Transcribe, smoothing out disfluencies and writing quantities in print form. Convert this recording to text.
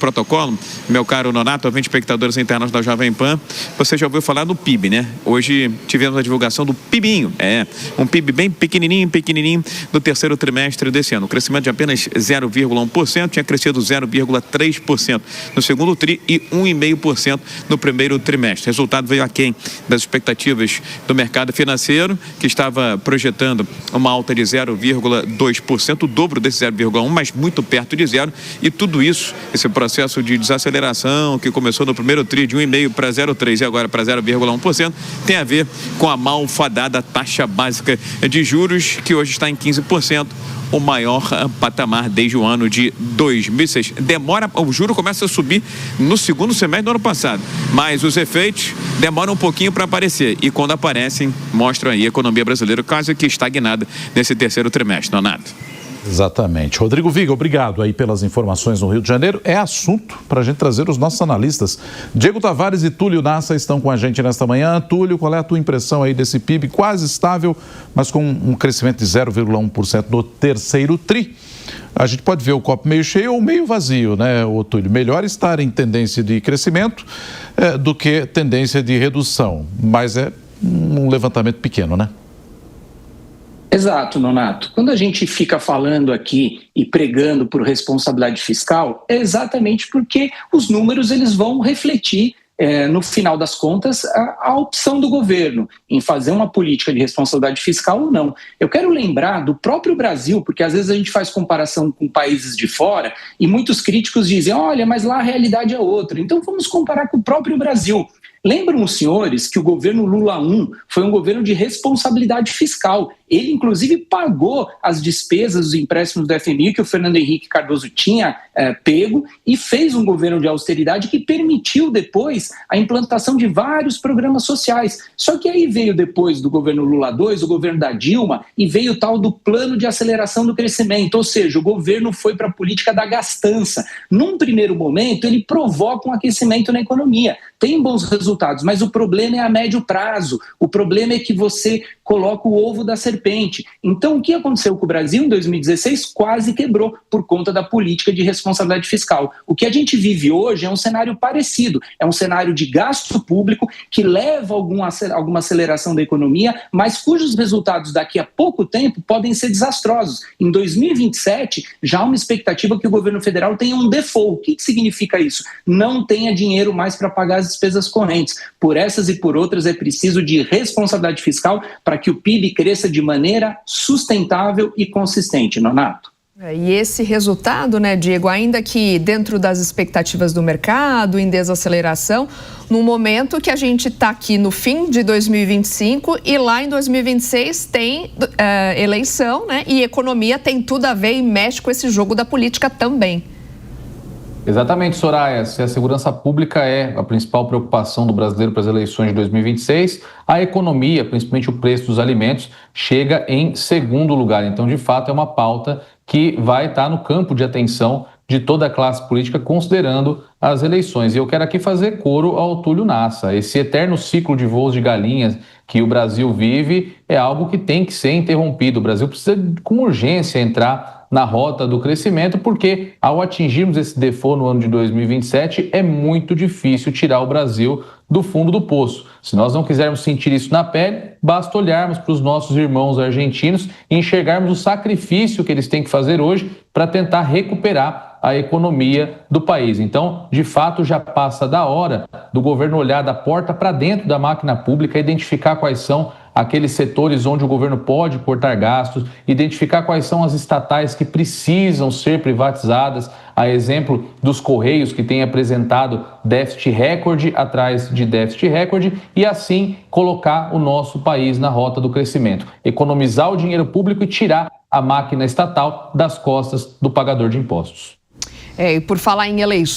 protocolo, meu caro Nonato, ouvinte espectadores internos da Jovem Pan, você já ouviu falar do PIB, né? Hoje tivemos a divulgação do PIBinho, um PIB bem pequenininho do terceiro trimestre desse ano, um crescimento de apenas 0,1%, tinha crescido 0,3% no segundo tri e 1,5% no primeiro trimestre. O resultado veio aquém das expectativas do mercado financeiro, que estava projetando uma alta de 0,2%, o dobro desse 0,1%, mas muito perto de zero, e tudo isso, esse processo de desaceleração que começou no primeiro tri de 1,5% para 0,3% e agora para 0,1%, tem a ver com a malfadada taxa básica de juros, que hoje está em 15%, o maior patamar desde o ano de 2006. O juro começa a subir no segundo semestre do ano passado, mas os efeitos demoram um pouquinho para aparecer, e quando aparecem, mostram aí a economia brasileira quase que estagnada nesse terceiro trimestre, Nonato. Exatamente. Rodrigo Viga, obrigado aí pelas informações no Rio de Janeiro. É assunto para a gente trazer os nossos analistas. Diego Tavares e Túlio Nassa estão com a gente nesta manhã. Túlio, qual é a tua impressão aí desse PIB quase estável, mas com um crescimento de 0,1% no terceiro tri? A gente pode ver o copo meio cheio ou meio vazio, né, Túlio? Melhor estar em tendência de crescimento do que tendência de redução, mas é um levantamento pequeno, né? Exato, Nonato. Quando a gente fica falando aqui e pregando por responsabilidade fiscal, é exatamente porque os números eles vão refletir, no final das contas, a opção do governo em fazer uma política de responsabilidade fiscal ou não. Eu quero lembrar do próprio Brasil, porque às vezes a gente faz comparação com países de fora e muitos críticos dizem, olha, mas lá a realidade é outra. Então vamos comparar com o próprio Brasil. Lembram os senhores que o governo Lula I foi um governo de responsabilidade fiscal. Ele, inclusive, pagou as despesas dos empréstimos do FMI que o Fernando Henrique Cardoso tinha pego e fez um governo de austeridade que permitiu depois a implantação de vários programas sociais. Só que aí veio depois do governo Lula II, o governo da Dilma, e veio o tal do plano de aceleração do crescimento, ou seja, o governo foi para a política da gastança. Num primeiro momento, ele provoca um aquecimento na economia. Tem bons resultados, mas o problema é a médio prazo. O problema é que você coloca o ovo da serpente. Então, o que aconteceu com o Brasil em 2016 quase quebrou por conta da política de responsabilidade fiscal. O que a gente vive hoje é um cenário parecido. É um cenário de gasto público que leva alguma aceleração da economia, mas cujos resultados daqui a pouco tempo podem ser desastrosos. Em 2027, já há uma expectativa que o governo federal tenha um default. O que significa isso? Não tenha dinheiro mais para pagar as despesas correntes. Por essas e por outras é preciso de responsabilidade fiscal para que o PIB cresça de maneira sustentável e consistente, Nonato. E esse resultado, né, Diego, ainda que dentro das expectativas do mercado, em desaceleração, no momento que a gente está aqui no fim de 2025 e lá em 2026 tem eleição, né, e economia tem tudo a ver e mexe com esse jogo da política também. Exatamente, Soraya. Se a segurança pública é a principal preocupação do brasileiro para as eleições de 2026, a economia, principalmente o preço dos alimentos, chega em segundo lugar. Então, de fato, é uma pauta que vai estar no campo de atenção de toda a classe política, considerando as eleições. E eu quero aqui fazer coro ao Túlio Nassa. Esse eterno ciclo de voos de galinhas que o Brasil vive é algo que tem que ser interrompido. O Brasil precisa, com urgência, entrar na rota do crescimento, porque ao atingirmos esse default no ano de 2027, é muito difícil tirar o Brasil do fundo do poço. Se nós não quisermos sentir isso na pele, basta olharmos para os nossos irmãos argentinos e enxergarmos o sacrifício que eles têm que fazer hoje para tentar recuperar a economia do país. Então, de fato, já passa da hora do governo olhar da porta para dentro da máquina pública, identificar quais são aqueles setores onde o governo pode cortar gastos, identificar quais são as estatais que precisam ser privatizadas, a exemplo dos Correios, que têm apresentado déficit recorde atrás de déficit recorde, e assim colocar o nosso país na rota do crescimento, economizar o dinheiro público e tirar a máquina estatal das costas do pagador de impostos. E por falar em eleições,